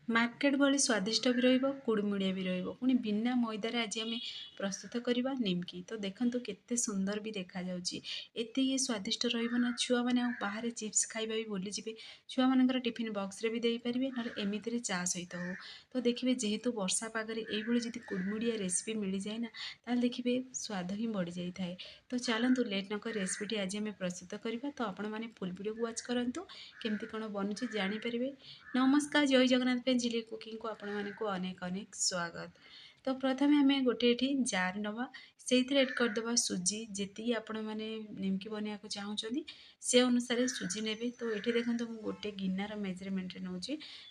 Market भली स्वादिष्ट भी रहिबो कुड़मुड़िया भी रहिबो पुणी बिना मैदार आज आम प्रस्तुत करवा निमकी। तो देखंतु केते सुंदर भी देखा जाउची एते ये स्वादिष्ट रहिबो ना छुआ माने बाहर चिप्स खाइबा भी भूली जिवे छुआ मानकर टिफिन बॉक्स रे भी देई परिबे न एमिति रे चा सहित हो। तो देखिबे जेहेतु वर्षा पागरे एई भली जदि कुड़मुड़िया रेसिपी मिली जाए ना ताल देखिबे स्वाद ही बढ़ी जाई थाए। तो चलंतु लेट न कर रेसिपीटी आज आम प्रस्तुत करवा। तो आपण माने फुल वीडियो को वाच करंतु केमती कोन बनुची जानि परिबे। नमस्कार जय जगन्नाथ पेंजिली कुकिंग को आपण मानक अनेक अनेक स्वागत। तो प्रथमे आम गोटे ये जार नवा से एड करदे सुजी जी आपण मैंने निमकी बनवाक चाहूँगी से अनुसार सुजी ने। तो ये देखो मुझे गोटे गिनार मेजरमेंट नौ।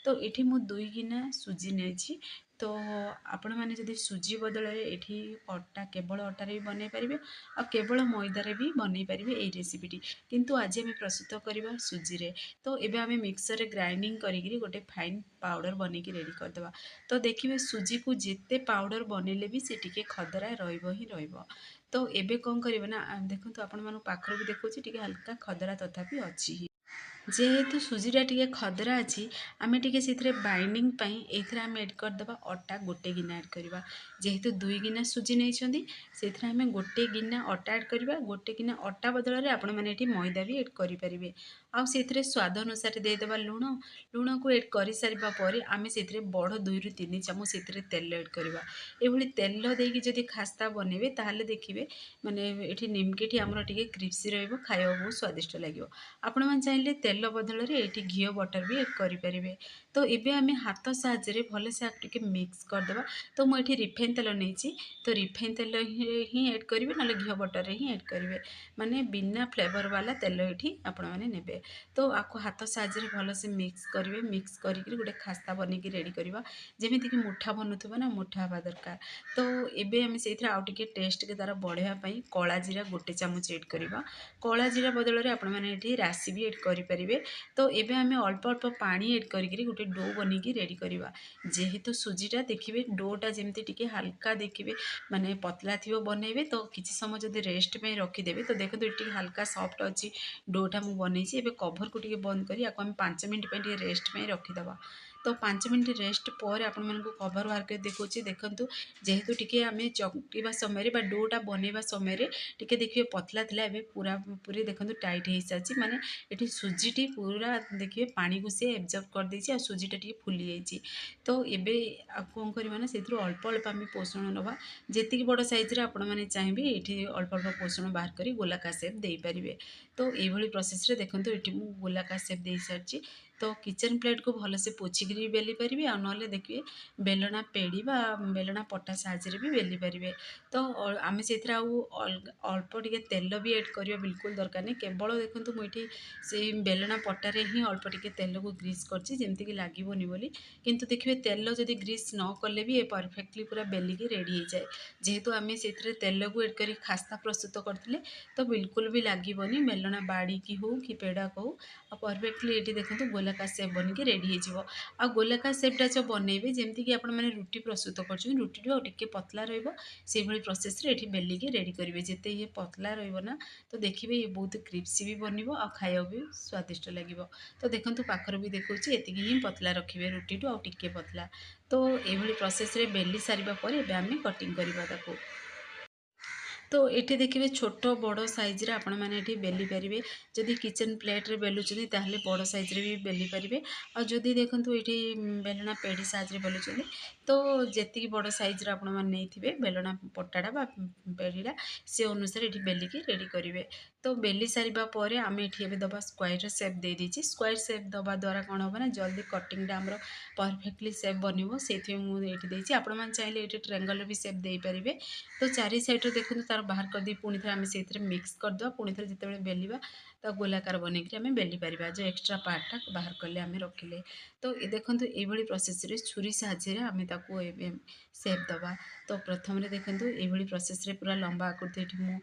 तो ये मुझे 2 गिना सुजी नहीं। तो आपण मैंने जदि सुजी बदल ये अटा केवल अटारे भी बनई पारे आ केवल मैदार भी बनई पारे ये रेसिपीटी। किंतु आज आम प्रस्तुत करवा सुजी रे। तो एबे आम मिक्सर ग्राइंडिंग करी गोटे फाइन पाउडर बनईकी रेडी करदे। तो देखिए सुजी को जिते पाउडर बनइले भी से टिके खदरा रहिबो ही रहिबो। तो एबे कौन करिबे ना देखंतु आपण मानु पाखर भी देखुची टिके हल्का खदरा तथापि अछि। जेहेतु सुजीटा टी खदरा अच्छी आम टे से बाइंडिंग ये आम एड करदे अटा गोटे गिना एड करवा। जेहेतु 2 गिना सुजी नहीं से आम गोटे गिना अटा एड करवा। गोटे गिना अटा बदल में आपण मैंने मैदा भी एड करें। आउ से स्वाद अनुसार देदेबा लुण। लुण को एड कर सारा पर आम से बड़ 2 ରୁ 3 ଚାମଚ से तेल एड करवा। ये तेल देकी जदि खास्ता बनइबे ताहले देखिए माने ये निमकीटी आमर टिके क्रिस्पी रहिबो खाइबा बहुत स्वादिष्ट लगिबो। आपण मन चाहिए तेल बदल में ये घी बटर भी एड करें। तो ये आम हाथ साहाय्य भल से टे मिक्स करदे। तो मुझे रिफाइन तेल नहीं। तो रिफाइन तेल ही एड करेंगे ना घी बटर ही एड करेंगे माने बिना फ्लेवर वाला तेल ये आपण मैंने ने। तो आपको हाथ साहाय्य भल से मिक्स करेंगे। मिक्स करके गोटे खास्ता बनईकी रेडी करवा जमीक मुठा बनूब ना मुठा हवा दरकार। तो ये आम से आउ टे टेस्ट के तार बढ़ाई कला जीरा गोटे चामच एड करवा। कला जीरा बदल में आपण मैंने राशि भी एड करें। तो ये आम अल्प अल्प पानी एड करके गोटे डो बनईकी रेडी करवा। जेहेतु सुजीटा देखिए डोटा जमी टी हल्का देखिए माने पतला थी बनइबे। तो किसी समय जब रेस्ट में रखिदेवे तो देखो ये हल्का सॉफ्ट अच्छी डोटा मुझे बनई। कभर को बंद करी आम 5 मिनट रेस्ट में रखीदे। तो 5 मिनट रेस्ट पर आपण मानक कभर बाहर कर देखुची देखंतु जेहेतु टिके आम चकटिबा समय बा डोटा बनइबा समय टिके देखिए पतला थिला एबे पूरा पूरी देखंतु टाइट हो सारी माने ये सुजीटी पूरा देखिए पानी को सी एब्जर्व कर देछि आ सुजीटा टिके फुली जाइछि। तो एबे कौन करबा ना सेथुरु अल्प अल्प आम पोषण नवा जेतिकी बड़ साइज रे आपण माने चाहिए ये अल्प अल्प पोषण बाहर करी गोलाकार शेप दे पारिबे। तो ये प्रोसेस रे देखंतु ये मु गोलाकार शेप दे सारी। तो किचन प्लेट को भल से पोछिकी बेली पारे आ ना देखिए बेलना पेड़ी बा बेलना पटा साहाय्य भी बेली पारे। तो आम से अल्प टे तेल भी एड करवा बिल्कुल दरकार नहीं। केवल देखो मुझे से बेलना पटारे ही अल्प टे तेल को ग्रीस करमती लगभग बोली। किंतु देखिए तेल जदि ग्रीस न कले भी ये परफेक्टली पूरा बेलिकी रेडी हो जाए। जेहेतु आम से तेल को एड कर खास्ता प्रस्तुत करते तो बिल्कुल भी लगभग बेलना बाड़ी की हो कि पेड़ा को हो परफेक्टली ये देखो गोलाकार शेप बनिकी रेडी हो। आ गोलाकार शेपटा जो बनइबे जमीक कि आप रुटी प्रस्तुत कर रुटी टे पतला रही प्रोसेस रे बेलिकी रेडी करेंगे। जिते ये पतला रहा तो देखिए ये बहुत क्रिस्पी भी बनिबो आ खाइबा भी स्वादिष्ट लगे। तो देखो पाखर भी देखुची एति ही पतला रखिए रुटी टू आउ पतला। तो ये प्रोसेस रे बेली सारा पर आम कटिंग करवा ताको। तो ये देखिए छोट बड़ साइज रे आपण मैंने बेली पारे। जदि किचन प्लेट रे बेलुचंदी ताहले बड़ साइज रे भी बेली पारे। आ जदि देखंतु ये बेलना पेड़ी साइज रे बेलुचंदी तो जेतिकी बड़ साइज रे आपण मैंने नहीं बेलना पटाटा बा पेड़ीटा से अनुसार ये बेलिकी रेडी करेंगे। तो बेली सारा पर आम ये दबा स्क्वायर शेप दे दीजिए। स्क्वायर शेप दबा द्वारा कौन हम ना जल्दी कटिंग आमर परफेक्टली शेप बनइबो से मुझे आपण मैंने चाहिए ये ट्रायंगल भी शेप दे पारे। तो चारि साइड देखो तार बाहर कर दी पुणी थे आम से मिक्स करदे पुणी थे जिते बेलिया तो गोलाकार बनईक आम बेली पार जो एक्सट्रा पार्टा बाहर कले आम रखिले। तो ये देखो ये प्रोसेस रे छुरी साहाय्य आम ताको शेप दबा। तो प्रथम देखो ये प्रोसेस रे पूरा लंबा आकृति मु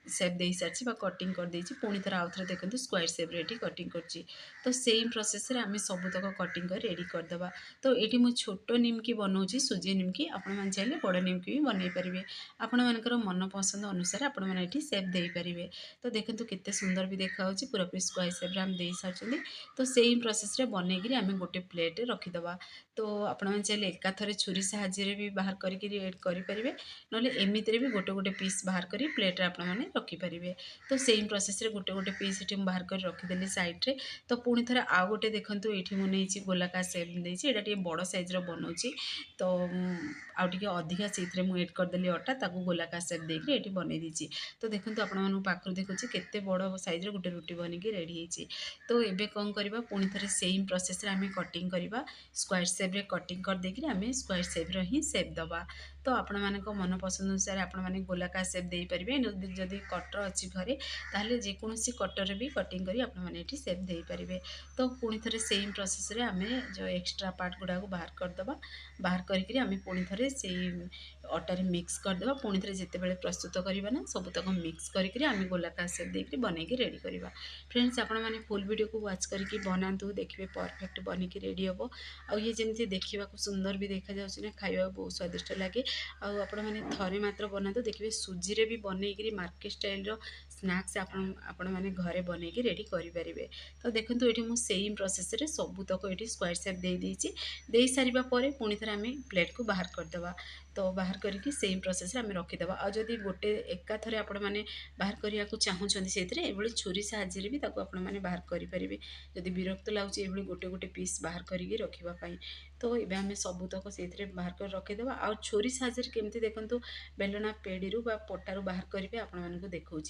शेप दे सारी कटिंग कर देछि पुणी थर आउ थे देखो स्क्वायर शेप रे कटिंग करछि। तो सेम प्रोसेस रे आम सबुतक कटिंग कर रेडी करदे। तो ये मुझे छोट निमकी बनाऊँगी सुजी निमकी आपण मैंने चाहिए बड़ निमकी भी बनई पारे। आपण मानकर मन पसंद अनुसार आपण मैंने शेप दे पारे। तो देखो केते केते सुंदर भी देखा पूरापूरी स्क्वायर शेप रे हम दे सारछंदी। तो सेम प्रोसेस रे बनेगिरी आम गोटे प्लेट रखीदबा। तो आपण चाहिए एकाथरे छुरी साहाय्य भी बाहर करके ऐड करेंगे, ना एमती भी गोटे गोटे पीस बाहर कर प्लेट आपण मैंने रखिपारे। तो सेम प्रोसेस रे गोटे गोटे पीस ये बाहर कर रखीदेली साइड्रे। तो पुणी थे आउ गोटे देखो ये मुझे गोलाकार सेप देती बड़ सैज्र बनाऊँगी। तो आउटे अधिका से एड करदेली अटा ताकू गोलाकार सेप देकर ये बनई देती। तो देखो आपण पाखु देखुची केते बड़ सैज्र गोटे रुटी बनिकी रेडी होती। तो ये कौन करवा पुणी थे सेम प्रोसेस रे आम कटिंग करवा स्क्वायर शेप रे कटिंग कर देकर आम स्क्वायर शेप रो ही शेप दबा। तो आपण मानक मन पसंद अनुसार आपण मैंने गोलाकार सेप दे पारे। जदि कटर अच्छी घरे ताहले जेकोसी कटर भी कटिंग करी आपण मैंने ये सेप दे पारे। तो पुणी थे सेम प्रोसेस रे आम जो एक्स्ट्रा पार्ट गुड़ा बाहर करदबा। बाहर करके आम पुणी थे से अटारे मिक्स करदे। पुणी थे जिते बड़े प्रस्तुत करवा ना सबूतक मिक्स करके आम गोलाकार सेप देकर बनईकी रेडी करवा। फ्रेंड्स आपण मैंने फुल वीडियो को वाच करके बनातु देखिए परफेक्ट बनिकी रेडी हम। आ ये जमी देखा सुंदर भी देखा ना खावा बहुत स्वादिष्ट लगे। आपण मैंने थरे मात्र बनातु देखिए सुजी रे भी बनईकी मार्केट स्टाइल स्नैक्स आपण मैंने घरे बनईकी रेडी करेंगे। तो देखो ये मुझे सेम प्रोसेस रे सबूतक ये स्क्वायर शेप दे सारा पर पुणी थे आम प्लेट को बाहर करदे। तो बाहर करके सेम प्रोसेस आम रखीदे। आदि गोटे एकाथरे आपण मैंने बाहर करने को चाहूँगी से छुरी साहाय्य भी आपण मैंने बाहर करेंगे। जदि विरक्त लगे ये गोटे गोटे पीस बाहर करके रखापी। तो ये आम सबूतक से बाहर कर रखीदे। आ छुरी साहाय्य केमती देखो बेलना पेड़ी पटारू बाहर करेंगे आपण मानक देखा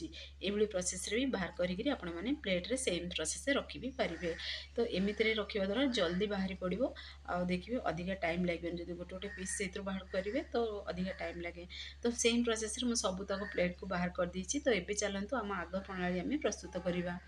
ये प्रोसेस भी बाहर करके आपण मैंने प्लेट रे सेम प्रोसेस रखी भी पारे। तो एमती रखा द्वारा जल्दी बाहरी पड़ो। आ देखिए अधिका टाइम लगे जो गोटे गोटे पीस से बाहर करेंगे तो अधिका टाइम लगे। तो सेम प्रोसेस मुझे सबूतक प्लेट को बाहर कर देती। तो ये चलतु आम आग प्रणाली आम प्रस्तुत करवा।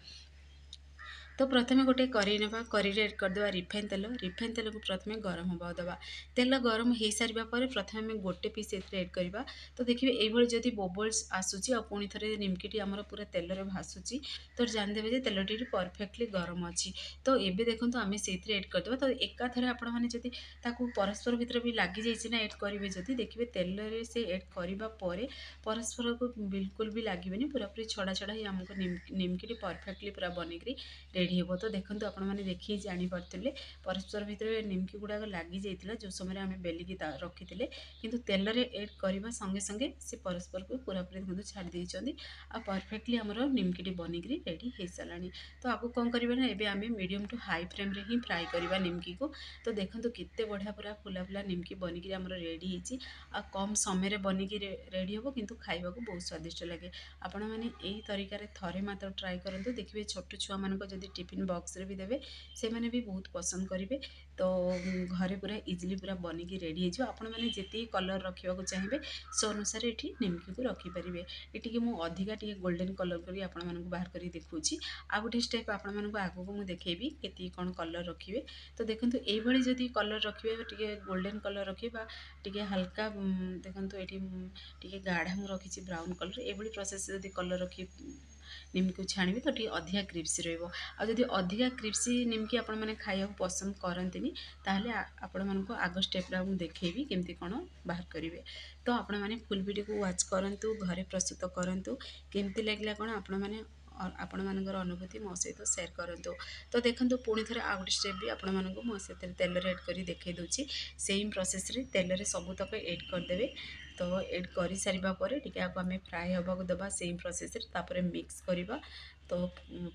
तो प्रथम गोटे करी ना करी एड करदे रिफाइन तेल को प्रथम गरम होगा दबा। तेल गरम हो सारा पर प्रथम आम गोटे पीस एड करवा। तो देखिए ये जदि बोबल्स आसूची पुणी थे निमकीटी आमर पूरा तेल रे भासुची तो जानदेवे तेलटी परफेक्टली गरम अच्छी। तो ये देखो आम से एड करदे। तो एकाथरे आपण मैंने जदि परस्पर भितर भी लगी जाइए एड करेंगे जदि देखिए तेल रे से एड करने पर परस्पर को बिल्कुल भी लगे पूरापूरी छड़ा छड़ा ही आमको निमकीटी परफेक्टली पूरा बनईकी रेडी हे। तो देखो आपण मैंने देखिए जापे परस्पर भितर निमकी गुड़ाक लगी जाता जो समय आम बेलिकी रखी थे कि तेल रे एड करने संगे संगे से परस्पर को पूरापूरी देखो छाड़ी देती। आ परफेक्टली आमर निमकीटी बनईकी रेडी हो सारा। तो आपको कौन करना ना एबे आम मीडियम टू हाई फ्लेम रे ही फ्राए करवा निमकी को। तो देखो केते बढ़िया पूरा फुला फुला निमकी बनिकी आमर रेडी होती। आ कम समय बनिकी रेडी हम किंतु खाइबा को बहुत स्वादिष्ट लगे। आपण मैंने यही तरीके थरे मात्र ट्राए करूँ। देखिए छोट छुआ मानक जदि टिफिन बॉक्स रे भी देवे से मैंने भी बहुत पसंद करेंगे। तो घरे पूरा इजिली पूरा बनिकी रेडी हो। आपण मैंने जी कलर रखा चाहिए से अनुसार ये निमकी को रखिपारे। ये मुझे अधिका टी गोल्डन कलर कर आपण मानक बाहर कर देखुची। आ गोटे स्टेप आपण मानक आगू को मुझे देखेबी केती कौन कलर रखिए। तो देखो ये जदि कलर रखिए टे गोल्डन कलर रखिए टे हल्का देखो ये गाढ़ा मुझे रखी ब्राउन कलर ये प्रोसेस जदि कलर रखी निमकी छाणी तो टे अधिका क्रिप्सी रही। अधिका क्रिप्सी निमकी आपण मैंने खाया पसंद करती ताहले आपण मानक आग स्टेप मुझे देखेबी केमती कौन बाहर करेंगे। तो आपण मैंने फुल वीडियो को वाच करूँ घरे प्रस्तुत करूँ केमती लगे कौन आपण मैंने आपण मानकर अनुभूति मो सहित सेयार करूँ। तो देखो पुणी थे आ गए स्टेप भी आपण मानक मुझे तेल एड कर देखे दूसरी सेम प्रोसेस रे तेल रे सबूतक एड करदे। तो एड कर सारा पर टी आम फ्राए होगा देवा सेम प्रोसेस रे मिक्स करवा। तो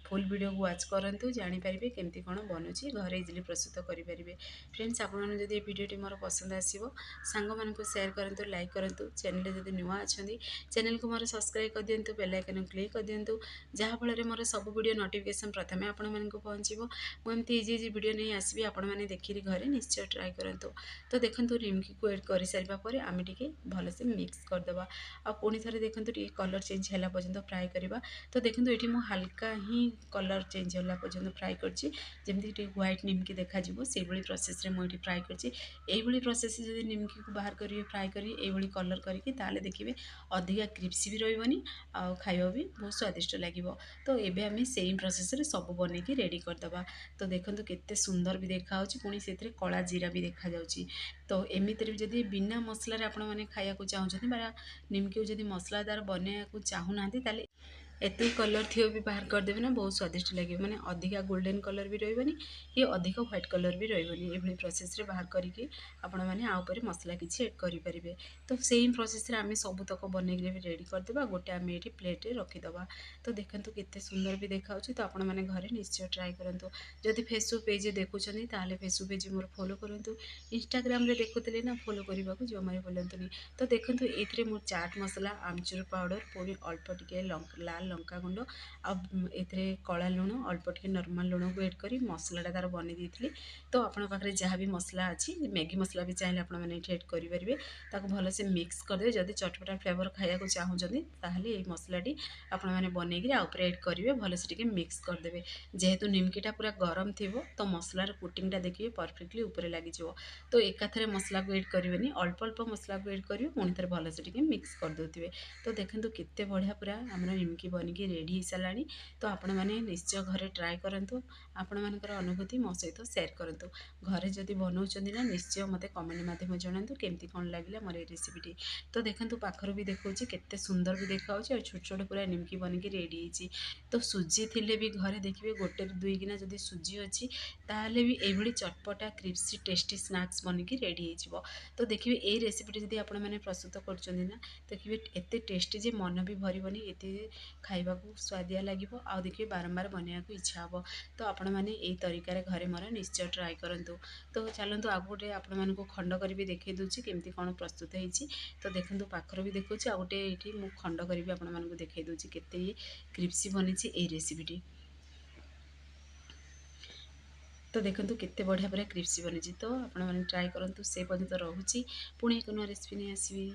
फुल वीडियो को वाच करूँ जानीपारे केमती कौन बनूची घरे इजिली प्रस्तुत करेंगे। फ्रेंड्स आपड़ी भिडियोटी मोर पसंद आसो सांग मानक सेयार करूँ लाइक करूँ। चैनल जब नुआ अच्छा चैनल को मोर सब्सक्राइब कर दिंतु बेल आइकन क्लिक कर दिंतु जहाँफल मोर सब वीडियो नोटिफिकेशन प्रथम आपण मानक पहुँचो। मुझे इजी इजी वीडियो नहीं आसबि आपण मैंने देखिए घरे निश्चय ट्राए करूँ। तो देखो निमकी को एड कर सारा पर आम टे भलसे मिक्स करदे। आ पुणी थे देखो टे कलर चेंज है पर्यंत फ्राए करवा। तो देखो ये मुझे हल्का ही कलर चेंज है पर्यंत फ्राए करमती व्हाइट निमकी देखा से प्रोसेस रे मुझे फ्राए कर प्रोसेस जब निमकी को बाहर करेंगे फ्राए करेंगे कलर करके देखिए अधिका क्रिप्सी भी रही खाଇବା भी बहुत स्वादिष्ट लगे। तो ये आम सेम प्रोसेस रे सब बनईकी रेडी करदे। तो देखो केते सुंदर भी देखा पुणी से कला जीरा भी देखा जाउची। तो एमती भी जदि बिना मसला आपण मैंने खाया चाहते बा निमकी जदि मसलादार बनैया चाहूना ଏତେ କଲର୍ ଥିବ ବି ବାହାର କରିଦେବେ ନା ବହୁତ ସ୍ୱାଦିଷ୍ଟ ଲାଗିବ, ମାନେ ଅଧିକା ଗୋଲ୍ଡେନ୍ କଲର୍ ବି ରହିବନି କି ଅଧିକ ହ୍ୱାଇଟ୍ କଲର୍ ବି ରହିବନି। ଏଭଳି ପ୍ରୋସେସ୍ରେ ବାହାର କରିକି ଆପଣମାନେ ଆଉ ଉପରେ ମସଲା କିଛି ଏଡ଼୍ କରିପାରିବେ। ତ ସେଇ ପ୍ରୋସେସ୍ରେ ଆମେ ସବୁତକ ବନେଇକି ବି ରେଡ଼ି କରିଦେବା, ଗୋଟେ ଆମେ ଏଇଠି ପ୍ଲେଟ୍ରେ ରଖିଦେବା। ତ ଦେଖନ୍ତୁ କେତେ ସୁନ୍ଦର ବି ଦେଖାହେଉଛି। ତ ଆପଣମାନେ ଘରେ ନିଶ୍ଚୟ ଟ୍ରାଏ କରନ୍ତୁ। ଯଦି ଫେସବୁକ୍ ପେଜ୍ ଦେଖୁଛନ୍ତି ତାହେଲେ ଫେସବୁକ୍ ପେଜ୍ ମୋର ଫଲୋ କରନ୍ତୁ। ଇନଷ୍ଟାଗ୍ରାମରେ ଦେଖୁଥିଲେ ନା ଫଲୋ କରିବାକୁ ଜମାରୁ ଭୁଲନ୍ତୁନି। ତ ଦେଖନ୍ତୁ ଏଇଥିରେ ମୁଁ ଚାଟ୍ ମସଲା, ଆମଚୁର ପାଉଡ଼ର, ପୁଣି ଅଳ୍ପ ଟିକେ ଲାଲ ଲଙ୍କାଗୁଣ୍ଡ ଆଉ ଏଥିରେ କଳା ଲୁଣ, ଅଳ୍ପ ଟିକେ ନର୍ମାଲ୍ ଲୁଣକୁ ଏଡ଼୍ କରି ମସଲାଟା ତା'ର ବନେଇ ଦେଇଥିଲି। ତ ଆପଣଙ୍କ ପାଖରେ ଯାହା ବି ମସଲା ଅଛି, ମ୍ୟାଗି ମସଲା ବି ଚାହିଁଲେ ଆପଣମାନେ ଏଠି ଏଡ଼୍ କରିପାରିବେ। ତାକୁ ଭଲସେ ମିକ୍ସ କରିଦେବେ। ଯଦି ଚଟପଟା ଫ୍ଲେଭର୍ ଖାଇବାକୁ ଚାହୁଁଛନ୍ତି ତାହେଲେ ଏଇ ମସଲାଟି ଆପଣମାନେ ବନେଇକିରି ଆଉ ଉପରେ ଏଡ଼୍ କରିବେ। ଭଲସେ ଟିକେ ମିକ୍ସ କରିଦେବେ। ଯେହେତୁ ନିମକିଟା ପୁରା ଗରମ ଥିବ ତ ମସଲାର କୋଟିଂଟା ଦେଖିବେ ପରଫେକ୍ଟଲି ଉପରେ ଲାଗିଯିବ। ତ ଏକାଥରେ ମସଲାକୁ ଏଡ଼୍ କରିବେନି, ଅଳ୍ପ ଅଳ୍ପ ମସଲାକୁ ଏଡ଼୍ କରିବେ, ପୁଣି ଥରେ ଭଲସେ ଟିକେ ମିକ୍ସ କରିଦେଉଥିବେ। ତ ଦେଖନ୍ତୁ କେତେ ବଢ଼ିଆ ପୁରା ଆମର ନିମକି ବନିକି ରେଡ଼ି ହେଇସାରିଲାଣି। ତ ଆପଣମାନେ ନିଶ୍ଚୟ ଘରେ ଟ୍ରାଏ କରନ୍ତୁ। ଆପଣମାନଙ୍କର ଅନୁଭୂତି ମୋ ସହିତ ସେୟାର କରନ୍ତୁ। ଘରେ ଯଦି ବନାଉଛନ୍ତି ନା ନିଶ୍ଚୟ ମୋତେ କମେଣ୍ଟ ମାଧ୍ୟମରେ ଜଣାନ୍ତୁ କେମିତି କ'ଣ ଲାଗିଲା ମୋର ଏଇ ରେସିପିଟି। ତ ଦେଖନ୍ତୁ ପାଖରୁ ବି ଦେଖାଉଛି କେତେ ସୁନ୍ଦର ବି ଦେଖାହେଉଛି ଆଉ ଛୋଟ ଛୋଟ ପୁରା ନିମକି ବନିକି ରେଡ଼ି ହେଇଛି। ତ ସୁଜି ଥିଲେ ବି ଘରେ ଦେଖିବେ 1ରୁ 2 ଗିନା ଯଦି ସୁଜି ଅଛି ତାହେଲେ ବି ଏଇଭଳି ଚଟପଟା କ୍ରିସ୍ପି ଟେଷ୍ଟି ସ୍ନାକ୍ସ ବନିକି ରେଡ଼ି ହେଇଯିବ। ତ ଦେଖିବେ ଏଇ ରେସିପିଟି ଯଦି ଆପଣମାନେ ପ୍ରସ୍ତୁତ କରୁଛନ୍ତି ନା ଦେଖିବେ ଏତେ ଟେଷ୍ଟି ଯେ ମନ ବି ଭରିବନି, ଏତେ ଖାଇବାକୁ ସୁଆଦିଆ ଲାଗିବ ଆଉ ଦେଖିବେ ବାରମ୍ବାର ବନେଇବାକୁ ଇଚ୍ଛା ହେବ। ତ ଆପଣମାନେ ଏଇ ତରିକାରେ ଘରେ ମୋର ନିଶ୍ଚୟ ଟ୍ରାଏ କରନ୍ତୁ। ତ ଚାଲନ୍ତୁ ଆଉ ଗୋଟେ ଆପଣମାନଙ୍କୁ ଖଣ୍ଡ କରିବି ଦେଖାଇ ଦେଉଛି କେମିତି କ'ଣ ପ୍ରସ୍ତୁତ ହେଇଛି। ତ ଦେଖନ୍ତୁ ପାଖରୁ ବି ଦେଖାଉଛି, ଆଉ ଗୋଟେ ଏଇଠି ମୁଁ ଖଣ୍ଡ କରିବି ଆପଣମାନଙ୍କୁ ଦେଖାଇ ଦେଉଛି କେତେ କ୍ରିସ୍ପି ବନିଛି ଏଇ ରେସିପିଟି। ତ ଦେଖନ୍ତୁ କେତେ ବଢ଼ିଆ ପୁରା କ୍ରିସ୍ପି ବନିଛି। ତ ଆପଣମାନେ ଟ୍ରାଏ କରନ୍ତୁ। ସେ ପର୍ଯ୍ୟନ୍ତ ରହୁଛି, ପୁଣି ଏକ ନୂଆ ରେସିପି ନେଇ ଆସିବି।